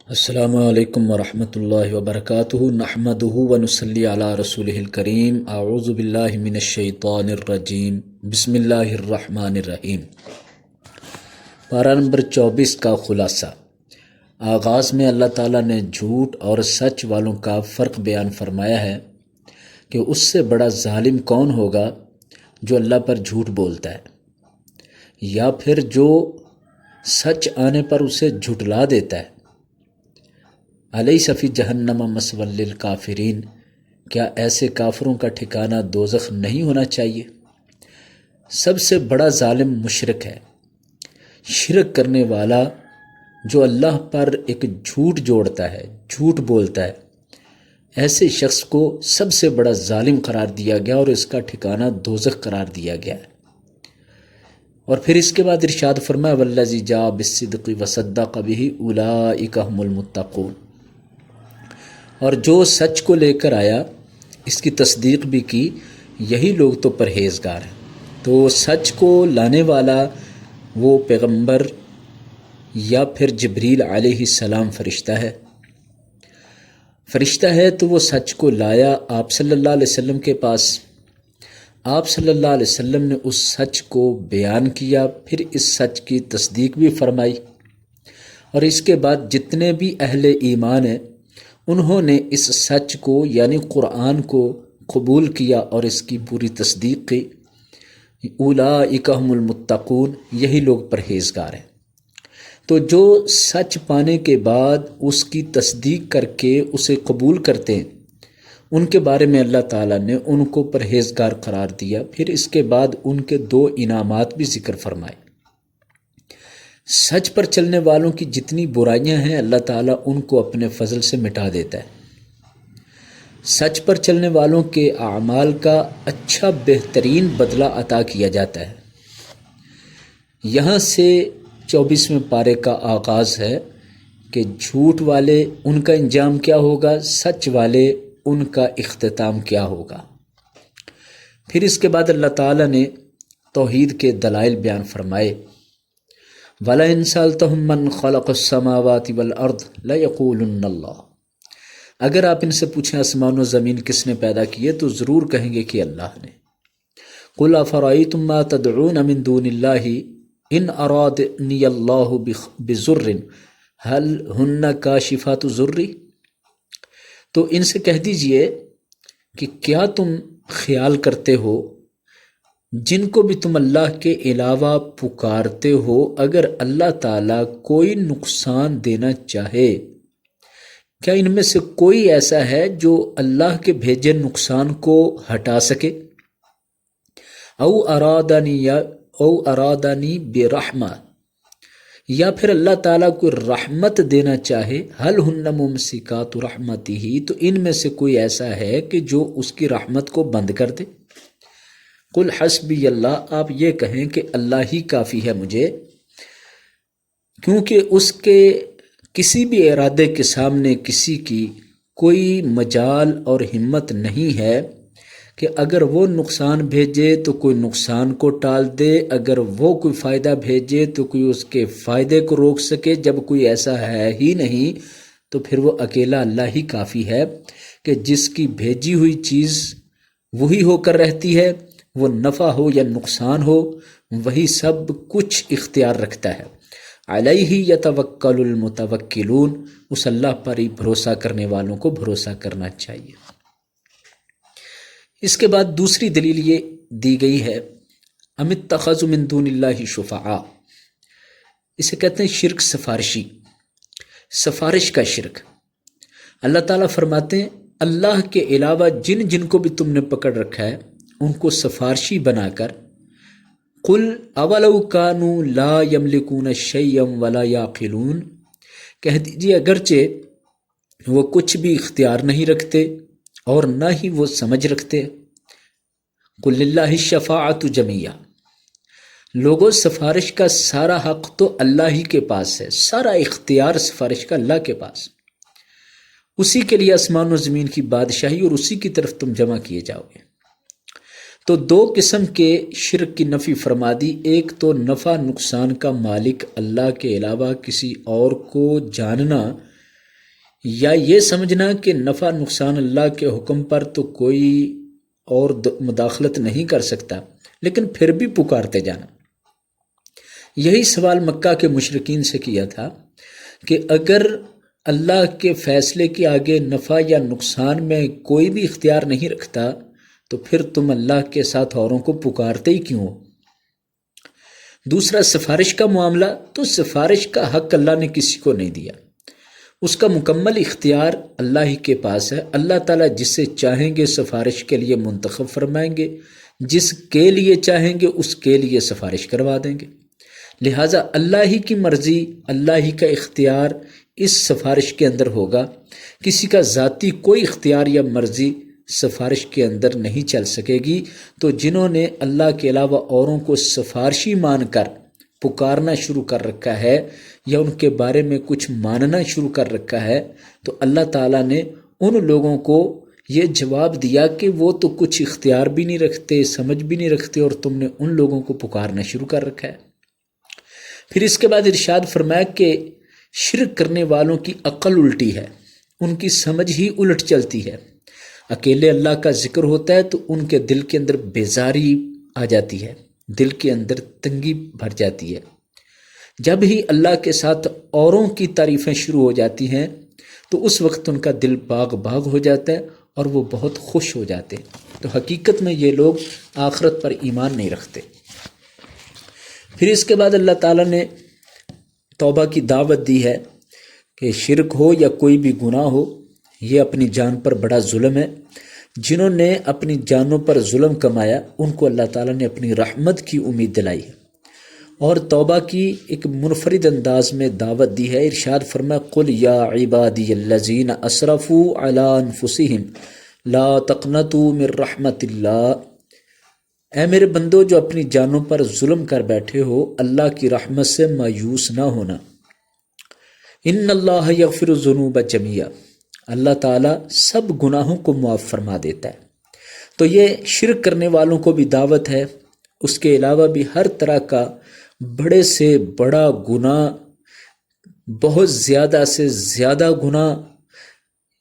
السلام علیکم ورحمۃ اللہ وبرکاتہ نحمدہ ونصلی علی رسولہ الکریم اعوذ باللہ من الشیطان الرجیم بسم اللہ الرحمن الرحیم۔ پارہ نمبر 24 کا خلاصہ۔ آغاز میں اللہ تعالیٰ نے جھوٹ اور سچ والوں کا فرق بیان فرمایا ہے کہ اس سے بڑا ظالم کون ہوگا جو اللہ پر جھوٹ بولتا ہے، یا پھر جو سچ آنے پر اسے جھٹلا دیتا ہے۔ الیس فی جہنم مثوی للکافرین، کیا ایسے کافروں کا ٹھکانہ دوزخ نہیں ہونا چاہیے؟ سب سے بڑا ظالم مشرک ہے، شرک کرنے والا جو اللہ پر ایک جھوٹ جوڑتا ہے، جھوٹ بولتا ہے۔ ایسے شخص کو سب سے بڑا ظالم قرار دیا گیا اور اس کا ٹھکانہ دوزخ قرار دیا گیا ہے۔ اور پھر اس کے بعد ارشاد فرمایا والذی جاء بالصدق وصدق بہ اولئک ھم المتقون، اور جو سچ کو لے کر آیا، اس کی تصدیق بھی کی، یہی لوگ تو پرہیزگار ہیں۔ تو سچ کو لانے والا وہ پیغمبر یا پھر جبریل علیہ السلام فرشتہ ہے تو وہ سچ کو لایا آپ صلی اللہ علیہ وسلم کے پاس۔ آپ صلی اللہ علیہ وسلم نے اس سچ کو بیان کیا، پھر اس سچ کی تصدیق بھی فرمائی، اور اس کے بعد جتنے بھی اہل ایمان ہیں انہوں نے اس سچ کو یعنی قرآن کو قبول کیا اور اس کی پوری تصدیق کی۔ اولئک ھم المتقون، یہی لوگ پرہیزگار ہیں۔ تو جو سچ پانے کے بعد اس کی تصدیق کر کے اسے قبول کرتے ہیں، ان کے بارے میں اللہ تعالیٰ نے ان کو پرہیزگار قرار دیا۔ پھر اس کے بعد ان کے دو انعامات بھی ذکر فرمائے۔ سچ پر چلنے والوں کی جتنی برائیاں ہیں اللہ تعالیٰ ان کو اپنے فضل سے مٹا دیتا ہے۔ سچ پر چلنے والوں کے اعمال کا اچھا بہترین بدلہ عطا کیا جاتا ہے۔ یہاں سے 24ویں پارے کا آغاز ہے کہ جھوٹ والے ان کا انجام کیا ہوگا، سچ والے ان کا اختتام کیا ہوگا۔ پھر اس کے بعد اللہ تعالیٰ نے توحید کے دلائل بیان فرمائے۔ وَلَئِن سَأَلْتَهُم مَّن خَلَقَ السَّمَاوَاتِ وَالْأَرْضَ لَيَقُولُنَّ اللَّهُ، اگر آپ ان سے پوچھیں آسمان و زمین کس نے پیدا کیے تو ضرور کہیں گے کہ اللہ نے۔ قُلْ أَفَرَأَيْتُم مَّا تَدْعُونَ مِن دُونِ اللَّهِ إِنْ أَرَادَنِيَ اللَّهُ بِضُرٍّ هَلْ هُنَّ كَاشِفَاتُ ضُرِّهِ، تو ان سے کہہ دیجئے کہ کیا تم خیال کرتے ہو جن کو بھی تم اللہ کے علاوہ پکارتے ہو، اگر اللہ تعالیٰ کوئی نقصان دینا چاہے، کیا ان میں سے کوئی ایسا ہے جو اللہ کے بھیجے نقصان کو ہٹا سکے؟ او ارادانی برحمہ، یا پھر اللہ تعالیٰ کوئی رحمت دینا چاہے، حل ہن ممسکات رحمتہ، تو ان میں سے کوئی ایسا ہے کہ جو اس کی رحمت کو بند کر دے؟ قل حسبی اللہ، آپ یہ کہیں کہ اللہ ہی کافی ہے مجھے، کیونکہ اس کے کسی بھی ارادے کے سامنے کسی کی کوئی مجال اور ہمت نہیں ہے کہ اگر وہ نقصان بھیجے تو کوئی نقصان کو ٹال دے، اگر وہ کوئی فائدہ بھیجے تو کوئی اس کے فائدے کو روک سکے۔ جب کوئی ایسا ہے ہی نہیں تو پھر وہ اکیلا اللہ ہی کافی ہے کہ جس کی بھیجی ہوئی چیز وہی ہو کر رہتی ہے، وہ نفع ہو یا نقصان ہو، وہی سب کچھ اختیار رکھتا ہے۔ علیہ یتوکل المتوکلون، اس اللہ پر ہی بھروسہ کرنے والوں کو بھروسہ کرنا چاہیے۔ اس کے بعد دوسری دلیل یہ دی گئی ہے ام اتخذوا من دون اللہ شفعاء، اسے کہتے ہیں شرک سفارشی، سفارش کا شرک۔ اللہ تعالیٰ فرماتے ہیں اللہ کے علاوہ جن جن کو بھی تم نے پکڑ رکھا ہے ان کو سفارشی بنا کر، قل اولو کانوا لا یملکون شیئا ولا یعقلون، کہہ دیجیے اگرچہ وہ کچھ بھی اختیار نہیں رکھتے اور نہ ہی وہ سمجھ رکھتے۔ قل للہ الشفاعۃ جمیعا، لوگوں سفارش کا سارا حق تو اللہ ہی کے پاس ہے، سارا اختیار سفارش کا اللہ کے پاس، اسی کے لیے آسمان و زمین کی بادشاہی اور اسی کی طرف تم جمع کیے جاؤ گے۔ تو دو قسم کے شرک کی نفی فرما دی، ایک تو نفع نقصان کا مالک اللہ کے علاوہ کسی اور کو جاننا یا یہ سمجھنا کہ نفع نقصان اللہ کے حکم پر تو کوئی اور مداخلت نہیں کر سکتا، لیکن پھر بھی پکارتے جانا۔ یہی سوال مکہ کے مشرکین سے کیا تھا کہ اگر اللہ کے فیصلے کے آگے نفع یا نقصان میں کوئی بھی اختیار نہیں رکھتا تو پھر تم اللہ کے ساتھ اوروں کو پکارتے ہی کیوں ہو؟ دوسرا، سفارش کا معاملہ، تو سفارش کا حق اللہ نے کسی کو نہیں دیا، اس کا مکمل اختیار اللہ ہی کے پاس ہے۔ اللہ تعالیٰ جسے چاہیں گے سفارش کے لیے منتخب فرمائیں گے، جس کے لیے چاہیں گے اس کے لیے سفارش کروا دیں گے۔ لہٰذا اللہ ہی کی مرضی، اللہ ہی کا اختیار اس سفارش کے اندر ہوگا۔ کسی کا ذاتی کوئی اختیار یا مرضی سفارش کے اندر نہیں چل سکے گی۔ تو جنہوں نے اللہ کے علاوہ اوروں کو سفارشی مان کر پکارنا شروع کر رکھا ہے یا ان کے بارے میں کچھ ماننا شروع کر رکھا ہے، تو اللہ تعالیٰ نے ان لوگوں کو یہ جواب دیا کہ وہ تو کچھ اختیار بھی نہیں رکھتے، سمجھ بھی نہیں رکھتے، اور تم نے ان لوگوں کو پکارنا شروع کر رکھا ہے۔ پھر اس کے بعد ارشاد فرمایا کہ شرک کرنے والوں کی عقل الٹی ہے، ان کی سمجھ ہی الٹ چلتی ہے۔ اکیلے اللہ کا ذکر ہوتا ہے تو ان کے دل کے اندر بیزاری آ جاتی ہے، دل کے اندر تنگی بھر جاتی ہے۔ جب ہی اللہ کے ساتھ اوروں کی تعریفیں شروع ہو جاتی ہیں تو اس وقت ان کا دل باغ باغ ہو جاتا ہے اور وہ بہت خوش ہو جاتے ہیں۔ تو حقیقت میں یہ لوگ آخرت پر ایمان نہیں رکھتے۔ پھر اس کے بعد اللہ تعالیٰ نے توبہ کی دعوت دی ہے کہ شرک ہو یا کوئی بھی گناہ ہو، یہ اپنی جان پر بڑا ظلم ہے۔ جنہوں نے اپنی جانوں پر ظلم کمایا ان کو اللہ تعالیٰ نے اپنی رحمت کی امید دلائی ہے اور توبہ کی ایک منفرد انداز میں دعوت دی ہے۔ ارشاد فرمایا قل یا عبادی الذین اسرفوا علی انفسہم لا تقنطوا من رحمت اللہ، اے میرے بندو جو اپنی جانوں پر ظلم کر بیٹھے ہو، اللہ کی رحمت سے مایوس نہ ہونا۔ ان اللہ یغفر الذنوب جميعا، اللہ تعالیٰ سب گناہوں کو معاف فرما دیتا ہے۔ تو یہ شرک کرنے والوں کو بھی دعوت ہے، اس کے علاوہ بھی ہر طرح کا بڑے سے بڑا گناہ، بہت زیادہ سے زیادہ گناہ،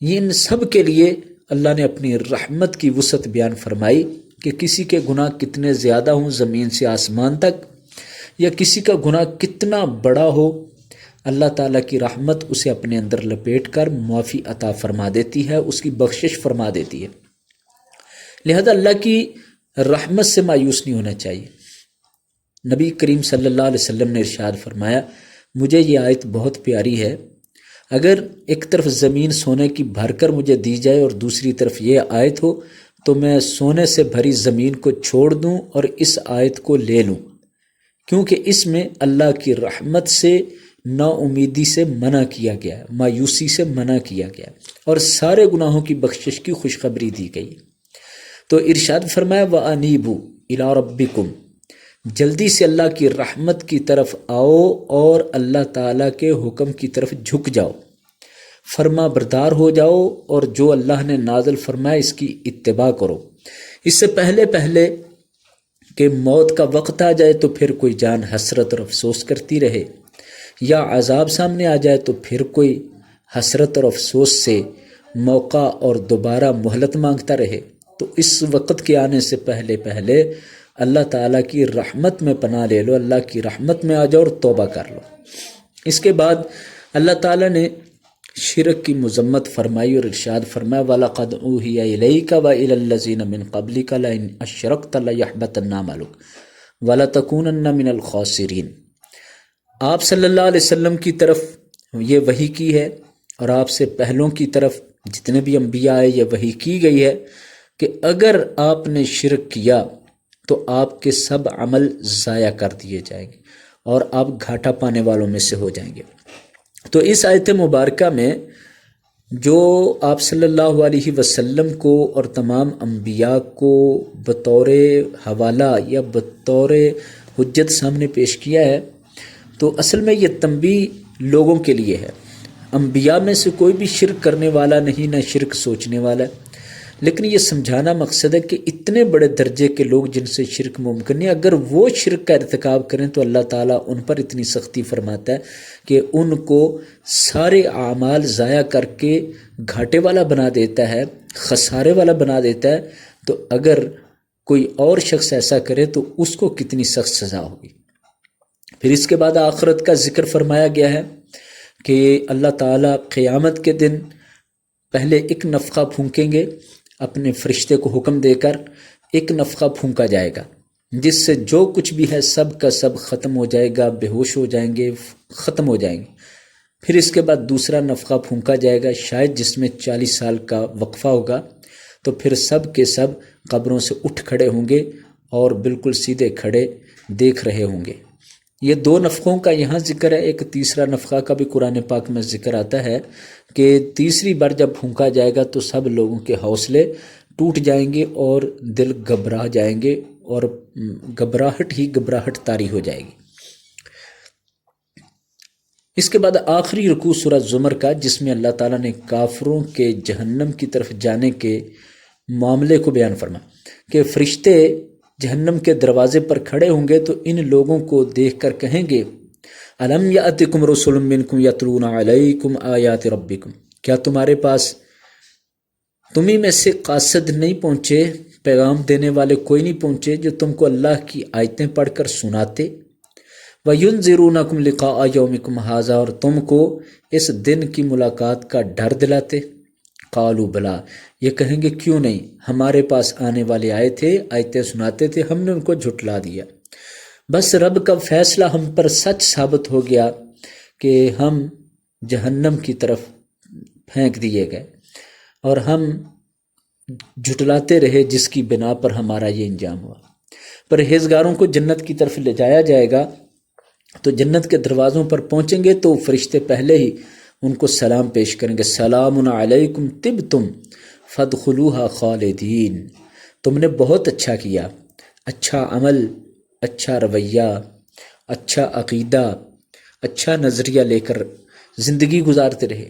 ان سب کے لیے اللہ نے اپنی رحمت کی وسعت بیان فرمائی کہ کسی کے گناہ کتنے زیادہ ہوں زمین سے آسمان تک، یا کسی کا گناہ کتنا بڑا ہو، اللہ تعالیٰ کی رحمت اسے اپنے اندر لپیٹ کر معافی عطا فرما دیتی ہے، اس کی بخشش فرما دیتی ہے۔ لہذا اللہ کی رحمت سے مایوس نہیں ہونا چاہیے۔ نبی کریم صلی اللہ علیہ وسلم نے ارشاد فرمایا، مجھے یہ آیت بہت پیاری ہے، اگر ایک طرف زمین سونے کی بھر کر مجھے دی جائے اور دوسری طرف یہ آیت ہو تو میں سونے سے بھری زمین کو چھوڑ دوں اور اس آیت کو لے لوں، کیونکہ اس میں اللہ کی رحمت سے نا امیدی سے منع کیا گیا ہے، مایوسی سے منع کیا گیا ہے، اور سارے گناہوں کی بخشش کی خوشخبری دی گئی۔ تو ارشاد فرمایا وَأَنِيبُوا إِلَىٰ رَبِّكُمْ، جلدی سے اللہ کی رحمت کی طرف آؤ اور اللہ تعالیٰ کے حکم کی طرف جھک جاؤ، فرما بردار ہو جاؤ، اور جو اللہ نے نازل فرمایا اس کی اتباع کرو۔ اس سے پہلے کہ موت کا وقت آ جائے تو پھر کوئی جان حسرت اور افسوس کرتی رہے، یا عذاب سامنے آ جائے تو پھر کوئی حسرت اور افسوس سے موقع اور دوبارہ مہلت مانگتا رہے۔ تو اس وقت کے آنے سے پہلے اللہ تعالیٰ کی رحمت میں پناہ لے لو، اللہ کی رحمت میں آ جاؤ اور توبہ کر لو۔ اس کے بعد اللہ تعالیٰ نے شرک کی مذمت فرمائی اور ارشاد فرمایا وَلَقَدْ أُوحِيَ إِلَيْكَ وَإِلَى الَّذِينَ مِن قَبْلِكَ لَئِنْ أَشْرَكْتَ لَيَحْبَطَنَّ عَمَلُكَ وَلَتَكُونَنَّ مِنَ الْخَاسِرِينَ۔ آپ صلی اللہ علیہ وسلم کی طرف یہ وحی کی ہے اور آپ سے پہلوں کی طرف جتنے بھی انبیاء آئے یہ وحی کی گئی ہے کہ اگر آپ نے شرک کیا تو آپ کے سب عمل ضائع کر دیے جائیں گے اور آپ گھاٹا پانے والوں میں سے ہو جائیں گے۔ تو اس آیت مبارکہ میں جو آپ صلی اللہ علیہ وسلم کو اور تمام انبیاء کو بطور حوالہ یا بطور حجت سامنے پیش کیا ہے، تو اصل میں یہ تنبیہ لوگوں کے لیے ہے۔ انبیاء میں سے کوئی بھی شرک کرنے والا نہیں، نہ شرک سوچنے والا ہے، لیکن یہ سمجھانا مقصد ہے کہ اتنے بڑے درجے کے لوگ جن سے شرک ممکن نہیں، اگر وہ شرک کا ارتکاب کریں تو اللہ تعالیٰ ان پر اتنی سختی فرماتا ہے کہ ان کو سارے اعمال ضائع کر کے گھاٹے والا بنا دیتا ہے، خسارے والا بنا دیتا ہے۔ تو اگر کوئی اور شخص ایسا کرے تو اس کو کتنی سخت سزا ہوگی۔ پھر اس کے بعد آخرت کا ذکر فرمایا گیا ہے کہ اللہ تعالیٰ قیامت کے دن پہلے ایک نفخہ پھونکیں گے، اپنے فرشتے کو حکم دے کر ایک نفخہ پھونکا جائے گا، جس سے جو کچھ بھی ہے سب کا سب ختم ہو جائے گا، بے ہوش ہو جائیں گے، ختم ہو جائیں گے۔ پھر اس کے بعد دوسرا نفخہ پھونکا جائے گا، شاید جس میں 40 سال کا وقفہ ہوگا، تو پھر سب کے سب قبروں سے اٹھ کھڑے ہوں گے اور بالکل سیدھے کھڑے دیکھ رہے ہوں گے۔ یہ دو نفخوں کا یہاں ذکر ہے، ایک تیسرا نفخہ کا بھی قرآن پاک میں ذکر آتا ہے کہ تیسری بار جب پھونکا جائے گا تو سب لوگوں کے حوصلے ٹوٹ جائیں گے اور دل گھبرا جائیں گے، اور گھبراہٹ طاری ہو جائے گی۔ اس کے بعد آخری رکوع سورہ زمر کا، جس میں اللہ تعالیٰ نے کافروں کے جہنم کی طرف جانے کے معاملے کو بیان فرمایا کہ فرشتے جہنم کے دروازے پر کھڑے ہوں گے تو ان لوگوں کو دیکھ کر کہیں گے الم یاتکم رسول منکم یتلون علیکم آیات ربکم، کیا تمہارے پاس تمہیں میں سے قاصد نہیں پہنچے، پیغام دینے والے کوئی نہیں پہنچے جو تم کو اللہ کی آیتیں پڑھ کر سناتے، وَيُنذِرُونَكُمْ لِقَاءَ يَوْمِكُمْ هَذَا، اور تم کو اس دن کی ملاقات کا ڈر دلاتے۔ قالوا بلا، یہ کہیں گے کیوں نہیں، ہمارے پاس آنے والے آئے تھے، آیتیں سناتے تھے، ہم نے ان کو جھٹلا دیا، بس رب کا فیصلہ ہم پر سچ ثابت ہو گیا کہ ہم جہنم کی طرف پھینک دیے گئے اور ہم جھٹلاتے رہے، جس کی بنا پر ہمارا یہ انجام ہوا۔ پرہیزگاروں کو جنت کی طرف لے جایا جائے گا، تو جنت کے دروازوں پر پہنچیں گے تو فرشتے پہلے ہی ان کو سلام پیش کریں گے، سلام علیکم طبتم فادخلوها خالدین، تم نے بہت اچھا کیا، اچھا عمل، اچھا رویہ، اچھا عقیدہ، اچھا نظریہ لے کر زندگی گزارتے رہے،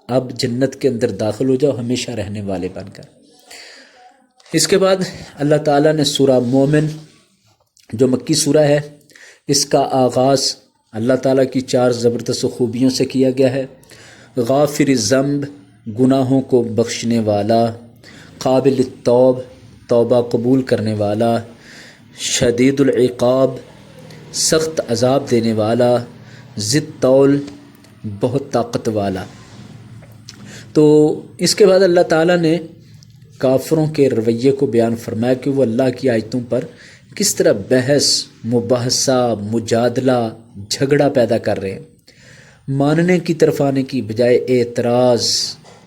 اب جنت کے اندر داخل ہو جاؤ ہمیشہ رہنے والے بن کر۔ اس کے بعد اللہ تعالیٰ نے سورہ مومن جو مکی سورہ ہے، اس کا آغاز اللہ تعالیٰ کی 4 زبردست خوبیوں سے کیا گیا ہے۔ غافر الذنب، گناہوں کو بخشنے والا، قابل التوب، توبہ قبول کرنے والا، شدید العقاب، سخت عذاب دینے والا، ذی الطول، بہت طاقت والا۔ تو اس کے بعد اللہ تعالیٰ نے کافروں کے رویے کو بیان فرمایا کہ وہ اللہ کی آیتوں پر کس طرح بحث، مباحثہ، مجادلہ، جھگڑا پیدا کر رہے ہیں، ماننے کی طرف آنے کی بجائے اعتراض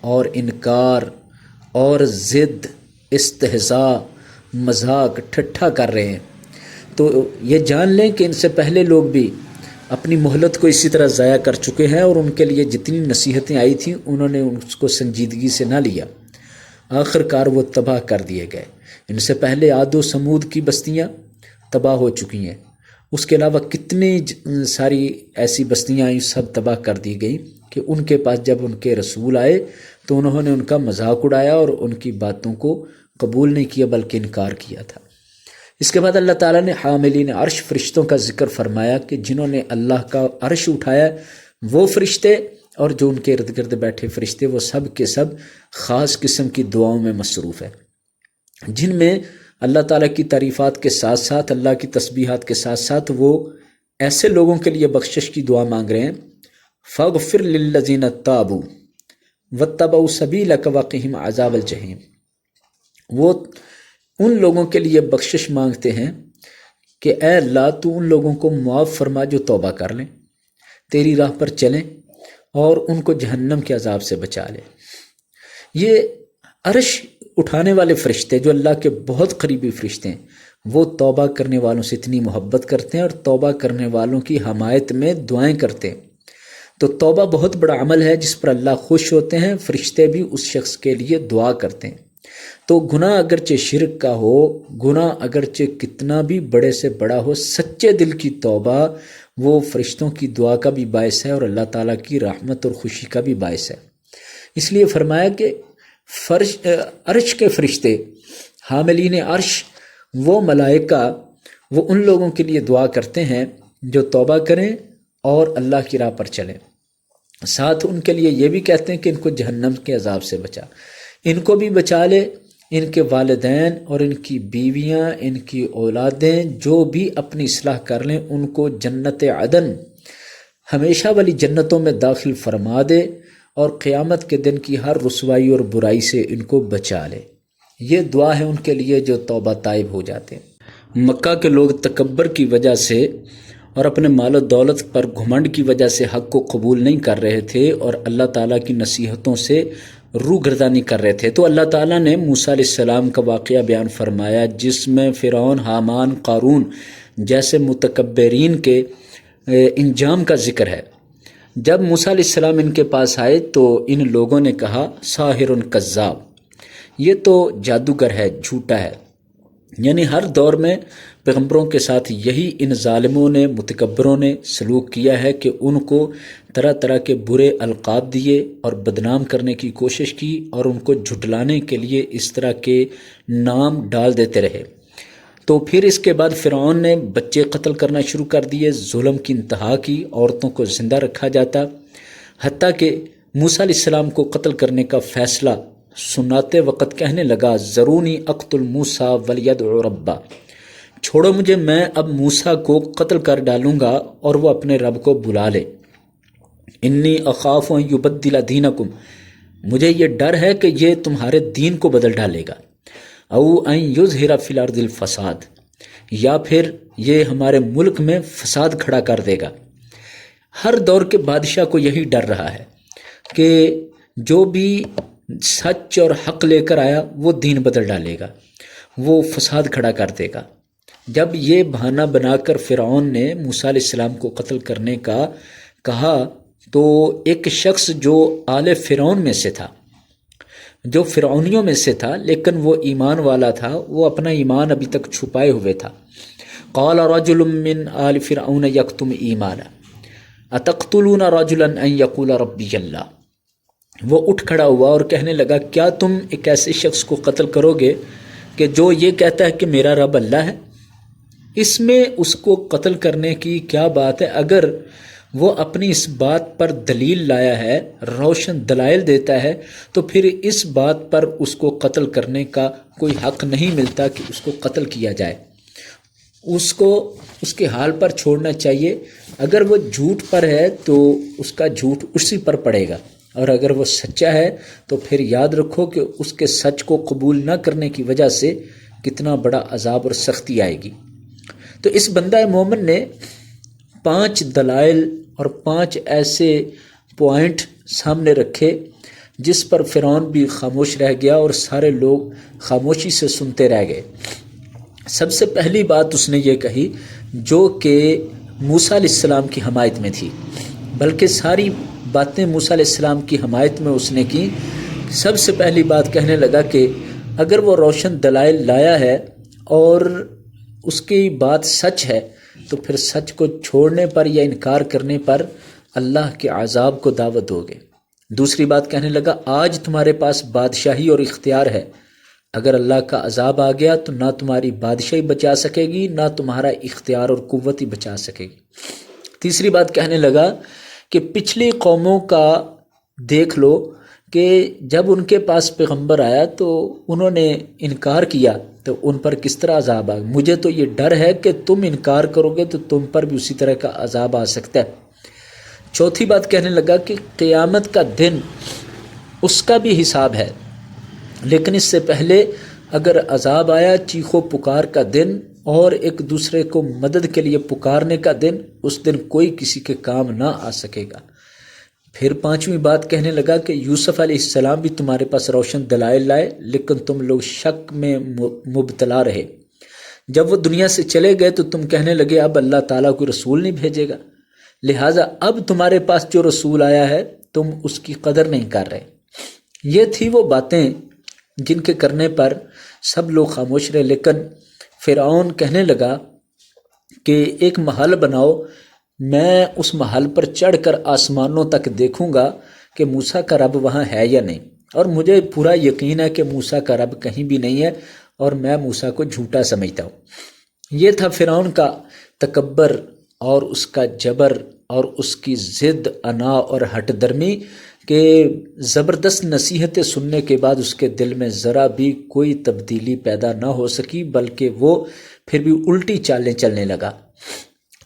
اور انکار اور ضد، استہزاء، مذاق، ٹھٹھا کر رہے ہیں۔ تو یہ جان لیں کہ ان سے پہلے لوگ بھی اپنی مہلت کو اسی طرح ضائع کر چکے ہیں، اور ان کے لیے جتنی نصیحتیں آئی تھیں انہوں نے اس کو سنجیدگی سے نہ لیا، آخر کار وہ تباہ کر دیے گئے۔ ان سے پہلے عاد و سمود کی بستیاں تباہ ہو چکی ہیں، اس کے علاوہ کتنی ساری ایسی بستیاں آئیں، سب تباہ کر دی گئیں کہ ان کے پاس جب ان کے رسول آئے تو انہوں نے ان کا مذاق اڑایا اور ان کی باتوں کو قبول نہیں کیا بلکہ انکار کیا تھا۔ اس کے بعد اللہ تعالیٰ نے حاملین عرش فرشتوں کا ذکر فرمایا کہ جنہوں نے اللہ کا عرش اٹھایا، وہ فرشتے اور جو ان کے ارد گرد بیٹھے فرشتے، وہ سب کے سب خاص قسم کی دعاؤں میں مصروف ہے، جن میں اللہ تعالیٰ کی تعریفات کے ساتھ ساتھ، اللہ کی تسبیحات کے ساتھ ساتھ وہ ایسے لوگوں کے لیے بخشش کی دعا مانگ رہے ہیں، فاغفر للذین تابوا واتبعوا سبیلک وقہم عذاب الجحیم۔ وہ ان لوگوں کے لیے بخشش مانگتے ہیں کہ اے اللہ تو ان لوگوں کو معاف فرما جو توبہ کر لیں، تیری راہ پر چلیں اور ان کو جہنم کے عذاب سے بچا لے۔ یہ عرش اٹھانے والے فرشتے جو اللہ کے بہت قریبی فرشتے ہیں، وہ توبہ کرنے والوں سے اتنی محبت کرتے ہیں اور توبہ کرنے والوں کی حمایت میں دعائیں کرتے ہیں۔ تو توبہ بہت بڑا عمل ہے جس پر اللہ خوش ہوتے ہیں، فرشتے بھی اس شخص کے لیے دعا کرتے ہیں۔ تو گناہ اگرچہ شرک کا ہو، گناہ اگرچہ کتنا بھی بڑے سے بڑا ہو، سچے دل کی توبہ وہ فرشتوں کی دعا کا بھی باعث ہے اور اللہ تعالیٰ کی رحمت اور خوشی کا بھی باعث ہے۔ اس لیے فرمایا کہ عرش کے فرشتے، حاملین عرش، وہ ملائکہ، وہ ان لوگوں کے لیے دعا کرتے ہیں جو توبہ کریں اور اللہ کی راہ پر چلیں۔ ساتھ ان کے لیے یہ بھی کہتے ہیں کہ ان کو جہنم کے عذاب سے بچا، ان کو بھی بچا لے، ان کے والدین اور ان کی بیویاں، ان کی اولادیں جو بھی اپنی اصلاح کر لیں، ان کو جنت عدن، ہمیشہ والی جنتوں میں داخل فرما دے، اور قیامت کے دن کی ہر رسوائی اور برائی سے ان کو بچا لے۔ یہ دعا ہے ان کے لیے جو توبہ طائب ہو جاتے ہیں۔ مکہ کے لوگ تکبر کی وجہ سے اور اپنے مال و دولت پر گھمنڈ کی وجہ سے حق کو قبول نہیں کر رہے تھے اور اللہ تعالیٰ کی نصیحتوں سے روگردانی کر رہے تھے، تو اللہ تعالیٰ نے موسیٰ علیہ السلام کا واقعہ بیان فرمایا جس میں فرعون، حامان، قارون جیسے متکبرین کے انجام کا ذکر ہے۔ جب موسیٰ علیہ السلام ان کے پاس آئے تو ان لوگوں نے کہا ساحر کذاب، یہ تو جادوگر ہے، جھوٹا ہے۔ یعنی ہر دور میں پیغمبروں کے ساتھ یہی ان ظالموں نے، متکبروں نے سلوک کیا ہے کہ ان کو طرح طرح کے برے القاب دیے اور بدنام کرنے کی کوشش کی اور ان کو جھٹلانے کے لیے اس طرح کے نام ڈال دیتے رہے۔ تو پھر اس کے بعد فرعون نے بچے قتل کرنا شروع کر دیے، ظلم کی انتہا کی، عورتوں کو زندہ رکھا جاتا، حتیٰ کہ موسیٰ علیہ السلام کو قتل کرنے کا فیصلہ سناتے وقت کہنے لگا ذرونی اقتل موسیٰ ولیدع ربہ، چھوڑو مجھے، میں اب موسیٰ کو قتل کر ڈالوں گا اور وہ اپنے رب کو بلا لے۔ انی اخاف ان یبدل دینکم، مجھے یہ ڈر ہے کہ یہ تمہارے دین کو بدل ڈالے گا، او ان یظہر فی الارض الفساد، یا پھر یہ ہمارے ملک میں فساد کھڑا کر دے گا۔ ہر دور کے بادشاہ کو یہی ڈر رہا ہے کہ جو بھی سچ اور حق لے کر آیا وہ دین بدل ڈالے گا، وہ فساد کھڑا کر دے گا۔ جب یہ بہانہ بنا کر فرعون نے موسیٰ علیہ السلام کو قتل کرنے کا کہا تو ایک شخص جو آل فرعون میں سے تھا، جو فرعونیوں میں سے تھا لیکن وہ ایمان والا تھا، وہ اپنا ایمان ابھی تک چھپائے ہوئے تھا، قال رجل من آل فرعون یکتم ایمانا اتقتلون رجلا ان یقول ربی اللہ، وہ اٹھ کھڑا ہوا اور کہنے لگا کیا تم ایک ایسے شخص کو قتل کرو گے کہ جو یہ کہتا ہے کہ میرا رب اللہ ہے؟ اس میں اس کو قتل کرنے کی کیا بات ہے؟ اگر وہ اپنی اس بات پر دلیل لایا ہے، روشن دلائل دیتا ہے، تو پھر اس بات پر اس کو قتل کرنے کا کوئی حق نہیں ملتا کہ اس کو قتل کیا جائے۔ اس کو اس کے حال پر چھوڑنا چاہیے۔ اگر وہ جھوٹ پر ہے تو اس کا جھوٹ اسی پر پڑے گا، اور اگر وہ سچا ہے تو پھر یاد رکھو کہ اس کے سچ کو قبول نہ کرنے کی وجہ سے کتنا بڑا عذاب اور سختی آئے گی۔ تو اس بندہ مومن نے 5 دلائل اور 5 ایسے پوائنٹ سامنے رکھے جس پر فرعون بھی خاموش رہ گیا اور سارے لوگ خاموشی سے سنتے رہ گئے۔ سب سے پہلی بات اس نے یہ کہی جو کہ موسیٰ علیہ السلام کی حمایت میں تھی، بلکہ ساری باتیں موسیٰ علیہ السلام کی حمایت میں اس نے کی۔ سب سے پہلی بات کہنے لگا کہ اگر وہ روشن دلائل لایا ہے اور اس کی بات سچ ہے تو پھر سچ کو چھوڑنے پر یا انکار کرنے پر اللہ کے عذاب کو دعوت دو گے۔ دوسری بات کہنے لگا آج تمہارے پاس بادشاہی اور اختیار ہے، اگر اللہ کا عذاب آ گیا تو نہ تمہاری بادشاہی بچا سکے گی، نہ تمہارا اختیار اور قوت ہی بچا سکے گی۔ تیسری بات کہنے لگا کہ پچھلی قوموں کا دیکھ لو کہ جب ان کے پاس پیغمبر آیا تو انہوں نے انکار کیا تو ان پر کس طرح عذاب آ گیا، مجھے تو یہ ڈر ہے کہ تم انکار کرو گے تو تم پر بھی اسی طرح کا عذاب آ سکتا ہے۔ چوتھی بات کہنے لگا کہ قیامت کا دن اس کا بھی حساب ہے، لیکن اس سے پہلے اگر عذاب آیا، چیخو پکار کا دن اور ایک دوسرے کو مدد کے لیے پکارنے کا دن، اس دن کوئی کسی کے کام نہ آ سکے گا۔ پھر 5ویں بات کہنے لگا کہ یوسف علیہ السلام بھی تمہارے پاس روشن دلائل لائے لیکن تم لوگ شک میں مبتلا رہے۔ جب وہ دنیا سے چلے گئے تو تم کہنے لگے اب اللہ تعالیٰ کوئی رسول نہیں بھیجے گا، لہٰذا اب تمہارے پاس جو رسول آیا ہے تم اس کی قدر نہیں کر رہے۔ یہ تھی وہ باتیں جن کے کرنے پر سب لوگ خاموش رہے، لیکن فرعون کہنے لگا کہ ایک محل بناؤ، میں اس محل پر چڑھ کر آسمانوں تک دیکھوں گا کہ موسیٰ کا رب وہاں ہے یا نہیں۔ اور مجھے پورا یقین ہے کہ موسیٰ کا رب کہیں بھی نہیں ہے اور میں موسیٰ کو جھوٹا سمجھتا ہوں۔ یہ تھا فرعون کا تکبر اور اس کا جبر اور اس کی ضد، انا اور ہٹ درمی کہ زبردست نصیحتیں سننے کے بعد اس کے دل میں ذرا بھی کوئی تبدیلی پیدا نہ ہو سکی، بلکہ وہ پھر بھی الٹی چالیں چلنے لگا۔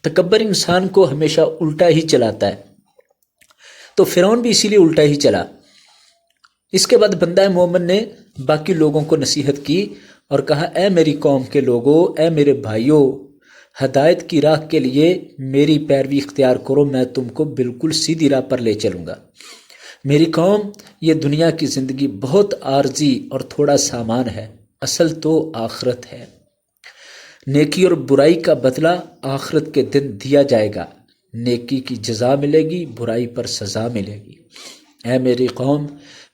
تکبر انسان کو ہمیشہ الٹا ہی چلاتا ہے، تو فرعون بھی اسی لیے الٹا ہی چلا۔ اس کے بعد بندہ مومن نے باقی لوگوں کو نصیحت کی اور کہا، اے میری قوم کے لوگوں، اے میرے بھائیوں، ہدایت کی راہ کے لیے میری پیروی اختیار کرو، میں تم کو بالکل سیدھی راہ پر لے چلوں گا۔ میری قوم، یہ دنیا کی زندگی بہت عارضی اور تھوڑا سامان ہے، اصل تو آخرت ہے۔ نیکی اور برائی کا بدلہ آخرت کے دن دیا جائے گا، نیکی کی جزا ملے گی، برائی پر سزا ملے گی۔ اے میری قوم،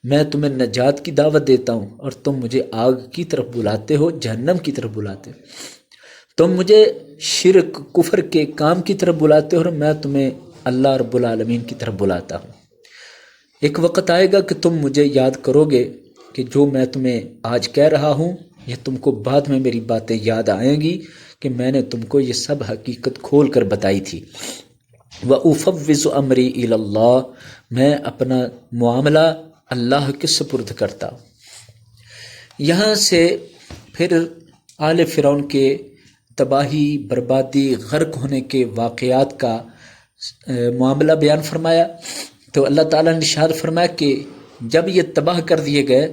میں تمہیں نجات کی دعوت دیتا ہوں اور تم مجھے آگ کی طرف بلاتے ہو، جہنم کی طرف بلاتے ہو۔ تم مجھے شرک کفر کے کام کی طرف بلاتے ہو اور میں تمہیں اللہ رب العالمین کی طرف بلاتا ہوں۔ ایک وقت آئے گا کہ تم مجھے یاد کرو گے کہ جو میں تمہیں آج کہہ رہا ہوں یہ تم کو بعد میں میری باتیں یاد آئیں گی کہ میں نے تم کو یہ سب حقیقت کھول کر بتائی تھی۔ وَأُفَوِّضُ أَمْرِي إِلَى اللَّهِ، میں اپنا معاملہ اللہ کے سپرد کرتا ہوں۔ یہاں سے پھر آل فرعون کے تباہی، بربادی، غرق ہونے کے واقعات کا معاملہ بیان فرمایا۔ تو اللہ تعالیٰ نے ارشاد فرمایا کہ جب یہ تباہ کر دیے گئے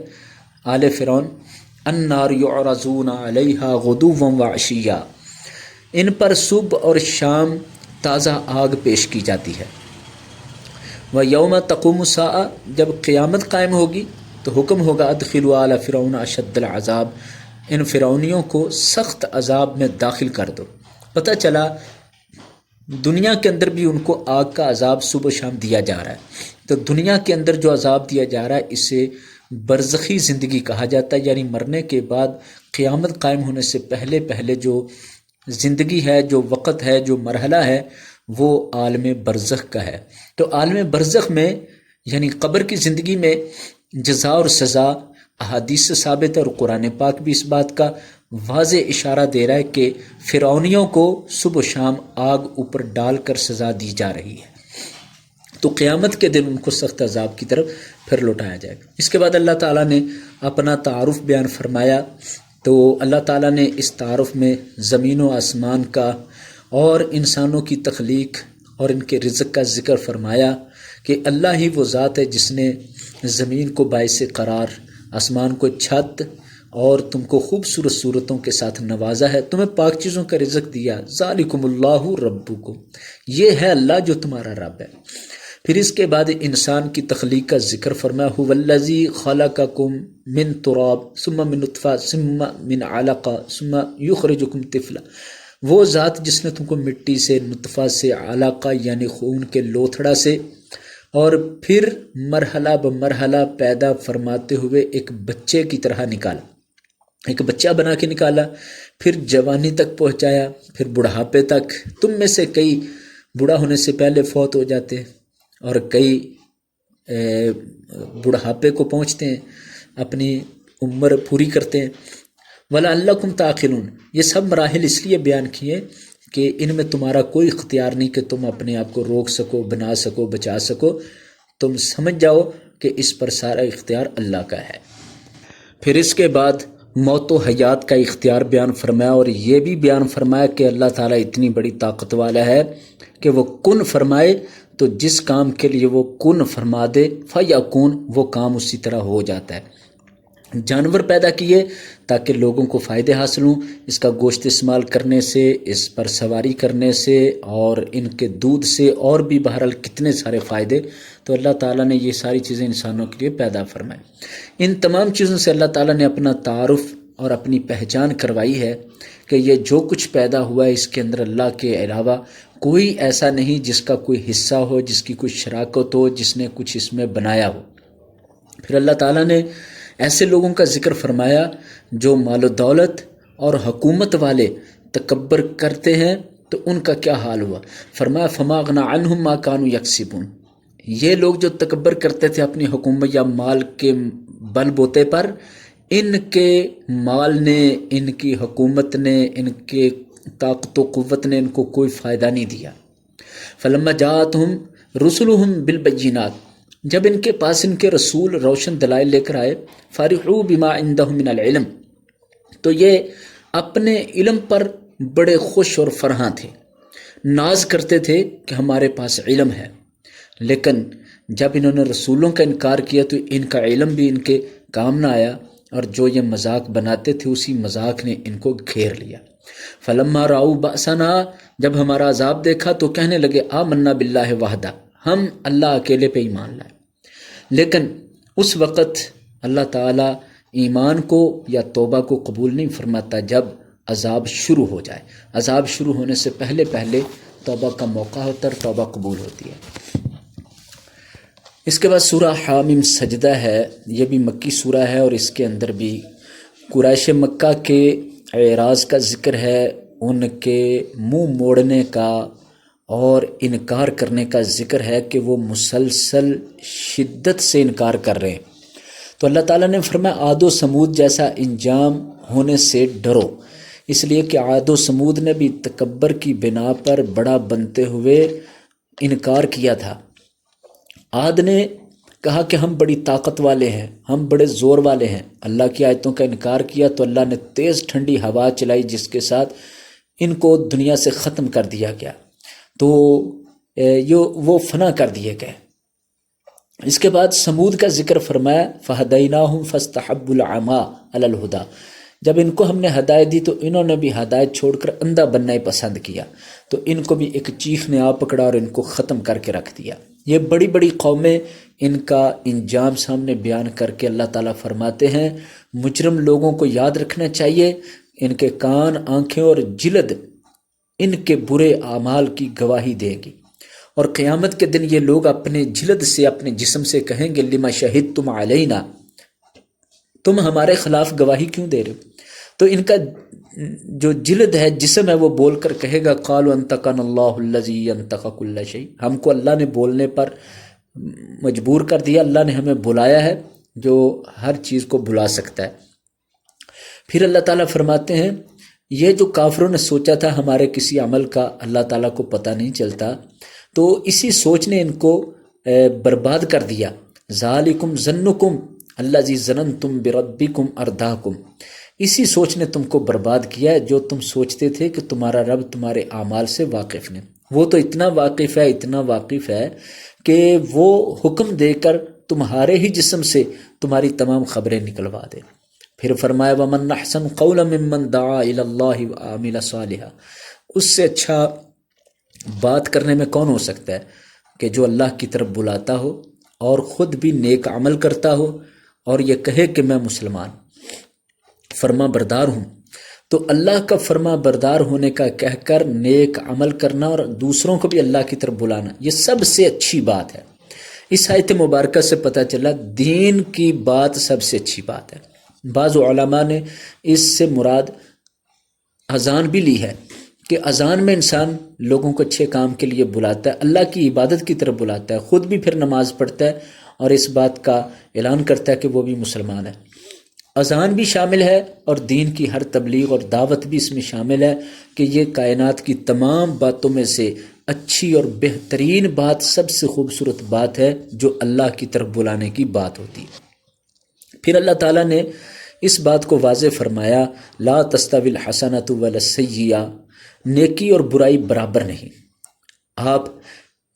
آل فرعون، النار یعرضون علیہا غدوا وعشیا، ان پر صبح اور شام تازہ آگ پیش کی جاتی ہے۔ وَيَوْمَ تَقُومُ السَّاعَةُ، جب قیامت قائم ہوگی تو حکم ہوگا ادخلوا آل فرعون اشد العذاب، ان فرعونیوں کو سخت عذاب میں داخل کر دو۔ پتہ چلا دنیا کے اندر بھی ان کو آگ کا عذاب صبح و شام دیا جا رہا ہے۔ تو دنیا کے اندر جو عذاب دیا جا رہا ہے اسے برزخی زندگی کہا جاتا ہے، یعنی مرنے کے بعد قیامت قائم ہونے سے پہلے پہلے جو زندگی ہے، جو وقت ہے، جو مرحلہ ہے، وہ عالم برزخ کا ہے۔ تو عالم برزخ میں یعنی قبر کی زندگی میں جزا اور سزا احادیث سے ثابت ہے، اور قرآن پاک بھی اس بات کا واضح اشارہ دے رہا ہے کہ فرعونیوں کو صبح و شام آگ اوپر ڈال کر سزا دی جا رہی ہے۔ تو قیامت کے دن ان کو سخت عذاب کی طرف پھر لوٹایا جائے گا۔ اس کے بعد اللہ تعالیٰ نے اپنا تعارف بیان فرمایا۔ تو اللہ تعالیٰ نے اس تعارف میں زمین و آسمان کا اور انسانوں کی تخلیق اور ان کے رزق کا ذکر فرمایا کہ اللہ ہی وہ ذات ہے جس نے زمین کو باعث قرار، آسمان کو چھت اور تم کو خوبصورت صورتوں کے ساتھ نوازا ہے، تمہیں پاک چیزوں کا رزق دیا۔ ذالکم اللہ ربکم، یہ ہے اللہ جو تمہارا رب ہے۔ پھر اس کے بعد انسان کی تخلیق کا ذکر فرمایا، هو الذی خلقکم من تراب ثم من نطفہ ثم من علقہ ثم یخرجکم طفلا، وہ ذات جس نے تم کو مٹی سے، نطفہ سے، علقہ یعنی خون کے لوتھڑا سے، اور پھر مرحلہ بمرحلہ پیدا فرماتے ہوئے ایک بچے کی طرح نکالا، ایک بچہ بنا کے نکالا، پھر جوانی تک پہنچایا، پھر بڑھاپے تک۔ تم میں سے کئی بوڑھا ہونے سے پہلے فوت ہو جاتے ہیں اور کئی بڑھاپے کو پہنچتے ہیں، اپنی عمر پوری کرتے ہیں۔ وَلَعَلَّكُمْ تَعْقِلُونَ، یہ سب مراحل اس لیے بیان کیے کہ ان میں تمہارا کوئی اختیار نہیں کہ تم اپنے آپ کو روک سکو، بنا سکو، بچا سکو، تم سمجھ جاؤ کہ اس پر سارا اختیار اللہ کا ہے۔ پھر اس کے بعد موت و حیات کا اختیار بیان فرمایا، اور یہ بھی بیان فرمایا کہ اللہ تعالیٰ اتنی بڑی طاقت والا ہے کہ وہ کن فرمائے تو جس کام کے لیے وہ کن فرما دے فیکون، وہ کام اسی طرح ہو جاتا ہے۔ جانور پیدا کیے تاکہ لوگوں کو فائدے حاصل ہوں، اس کا گوشت استعمال کرنے سے، اس پر سواری کرنے سے، اور ان کے دودھ سے، اور بھی بہرحال کتنے سارے فائدے۔ تو اللہ تعالیٰ نے یہ ساری چیزیں انسانوں کے لیے پیدا فرمائیں۔ ان تمام چیزوں سے اللہ تعالیٰ نے اپنا تعارف اور اپنی پہچان کروائی ہے کہ یہ جو کچھ پیدا ہوا ہے اس کے اندر اللہ کے علاوہ کوئی ایسا نہیں جس کا کوئی حصہ ہو، جس کی کوئی شراکت ہو، جس نے کچھ اس میں بنایا ہو۔ پھر اللہ تعالیٰ نے ایسے لوگوں کا ذکر فرمایا جو مال و دولت اور حکومت والے تکبر کرتے ہیں، تو ان کا کیا حال ہوا۔ فرمایا فما اغنی عنہم ما کانوا یکسبون، یہ لوگ جو تکبر کرتے تھے اپنی حکومت یا مال کے بل بوتے پر ان کے مال نے، ان کی حکومت نے، ان کے طاقت و قوت نے ان کو کوئی فائدہ نہیں دیا۔ فلما جاءتہم رسلہم بالبینات، جب ان کے پاس ان کے رسول روشن دلائل لے کر آئے، فرحوا بما عندہم من العلم، تو یہ اپنے علم پر بڑے خوش اور فرحاں تھے، ناز کرتے تھے کہ ہمارے پاس علم ہے۔ لیکن جب انہوں نے رسولوں کا انکار کیا تو ان کا علم بھی ان کے کام نہ آیا، اور جو یہ مذاق بناتے تھے اسی مذاق نے ان کو گھیر لیا۔ فلما رأوا بأسنا، جب ہمارا عذاب دیکھا تو کہنے لگے آمنا باللہ وحدہ، ہم اللہ اکیلے پہ ایمان لائے۔ لیکن اس وقت اللہ تعالیٰ ایمان کو یا توبہ کو قبول نہیں فرماتا جب عذاب شروع ہو جائے۔ عذاب شروع ہونے سے پہلے پہلے توبہ کا موقع ہوتا ہے، توبہ قبول ہوتی ہے۔ اس کے بعد سورہ حامیم سجدہ ہے، یہ بھی مکی سورہ ہے، اور اس کے اندر بھی قریش مکہ کے اعراض کا ذکر ہے، ان کے منہ موڑنے کا اور انکار کرنے کا ذکر ہے کہ وہ مسلسل شدت سے انکار کر رہے ہیں۔ تو اللہ تعالیٰ نے فرمایا عاد و سمود جیسا انجام ہونے سے ڈرو، اس لیے کہ عاد و سمود نے بھی تکبر کی بنا پر بڑا بنتے ہوئے انکار کیا تھا۔ عاد نے کہا کہ ہم بڑی طاقت والے ہیں، ہم بڑے زور والے ہیں، اللہ کی آیتوں کا انکار کیا تو اللہ نے تیز ٹھنڈی ہوا چلائی جس کے ساتھ ان کو دنیا سے ختم کر دیا گیا، تو وہ فنا کر دیے گئے۔ اس کے بعد سمود کا ذکر فرمایا فہدیناہم فاستحبوا العمی علی الہدی، جب ان کو ہم نے ہدایت دی تو انہوں نے بھی ہدایت چھوڑ کر اندھا بننا ہی پسند کیا، تو ان کو بھی ایک چیخ نے آ پکڑا اور ان کو ختم کر کے رکھ دیا۔ یہ بڑی بڑی قومیں ان کا انجام سامنے بیان کر کے اللہ تعالیٰ فرماتے ہیں مجرم لوگوں کو یاد رکھنا چاہیے، ان کے کان، آنکھیں اور جلد ان کے برے اعمال کی گواہی دے گی، اور قیامت کے دن یہ لوگ اپنے جلد سے، اپنے جسم سے کہیں گے لما شہدتم علینا، تم ہمارے خلاف گواہی کیوں دے رہے ہو؟ تو ان کا جو جلد ہے، جسم ہے، وہ بول کر کہے گا قالوا انطقنا اللہ الذی انطق کل شیء، ہم کو اللہ نے بولنے پر مجبور کر دیا، اللہ نے ہمیں بلایا ہے جو ہر چیز کو بلا سکتا ہے۔ پھر اللہ تعالیٰ فرماتے ہیں یہ جو کافروں نے سوچا تھا ہمارے کسی عمل کا اللہ تعالیٰ کو پتہ نہیں چلتا، تو اسی سوچ نے ان کو برباد کر دیا۔ ذالکم ظنکم الذی ظننتم بربکم ارداکم، اسی سوچ نے تم کو برباد کیا ہے جو تم سوچتے تھے کہ تمہارا رب تمہارے اعمال سے واقف نہیں۔ وہ تو اتنا واقف ہے، اتنا واقف ہے کہ وہ حکم دے کر تمہارے ہی جسم سے تمہاری تمام خبریں نکلوا دے۔ پھر فرمایا ومن احسن قولا ممن دعا الی اللہ وعمل صالحا، اس سے اچھا بات کرنے میں کون ہو سکتا ہے کہ جو اللہ کی طرف بلاتا ہو اور خود بھی نیک عمل کرتا ہو اور یہ کہے کہ میں مسلمان فرما بردار ہوں۔ تو اللہ کا فرما بردار ہونے کا کہہ کر نیک عمل کرنا اور دوسروں کو بھی اللہ کی طرف بلانا، یہ سب سے اچھی بات ہے۔ اس آیت مبارکہ سے پتہ چلا دین کی بات سب سے اچھی بات ہے۔ بعض علماء نے اس سے مراد اذان بھی لی ہے کہ اذان میں انسان لوگوں کو اچھے کام کے لیے بلاتا ہے، اللہ کی عبادت کی طرف بلاتا ہے، خود بھی پھر نماز پڑھتا ہے اور اس بات کا اعلان کرتا ہے کہ وہ بھی مسلمان ہے۔ اذان بھی شامل ہے اور دین کی ہر تبلیغ اور دعوت بھی اس میں شامل ہے کہ یہ کائنات کی تمام باتوں میں سے اچھی اور بہترین بات، سب سے خوبصورت بات ہے جو اللہ کی طرف بلانے کی بات ہوتی ہے۔ پھر اللہ تعالیٰ نے اس بات کو واضح فرمایا لا تستوی الحسنۃ ولا السیئۃ، نیکی اور برائی برابر نہیں۔ آپ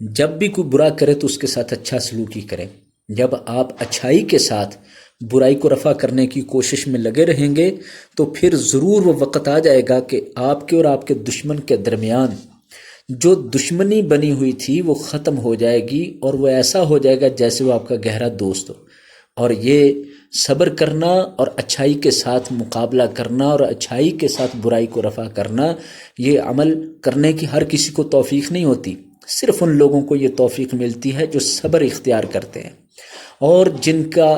جب بھی کوئی برا کرے تو اس کے ساتھ اچھا سلوکی کریں، جب آپ اچھائی کے ساتھ برائی کو رفع کرنے کی کوشش میں لگے رہیں گے تو پھر ضرور وہ وقت آ جائے گا کہ آپ کے اور آپ کے دشمن کے درمیان جو دشمنی بنی ہوئی تھی وہ ختم ہو جائے گی، اور وہ ایسا ہو جائے گا جیسے وہ آپ کا گہرا دوست ہو۔ اور یہ صبر کرنا اور اچھائی کے ساتھ مقابلہ کرنا اور اچھائی کے ساتھ برائی کو رفع کرنا، یہ عمل کرنے کی ہر کسی کو توفیق نہیں ہوتی، صرف ان لوگوں کو یہ توفیق ملتی ہے جو صبر اختیار کرتے ہیں اور جن کا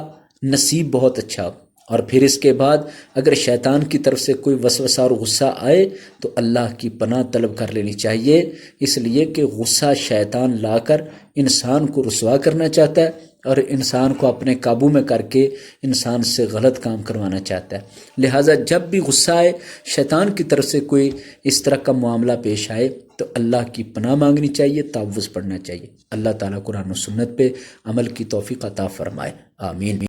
نصیب بہت اچھا ہو۔ اور پھر اس کے بعد اگر شیطان کی طرف سے کوئی وسوسہ اور غصہ آئے تو اللہ کی پناہ طلب کر لینی چاہیے، اس لیے کہ غصہ شیطان لا کر انسان کو رسوا کرنا چاہتا ہے اور انسان کو اپنے قابو میں کر کے انسان سے غلط کام کروانا چاہتا ہے۔ لہٰذا جب بھی غصہ آئے، شیطان کی طرف سے کوئی اس طرح کا معاملہ پیش آئے تو اللہ کی پناہ مانگنی چاہیے، تعوذ پڑھنا چاہیے۔ اللہ تعالیٰ قرآن و سنت پہ عمل کی توفیق عطا فرمائے، آمین۔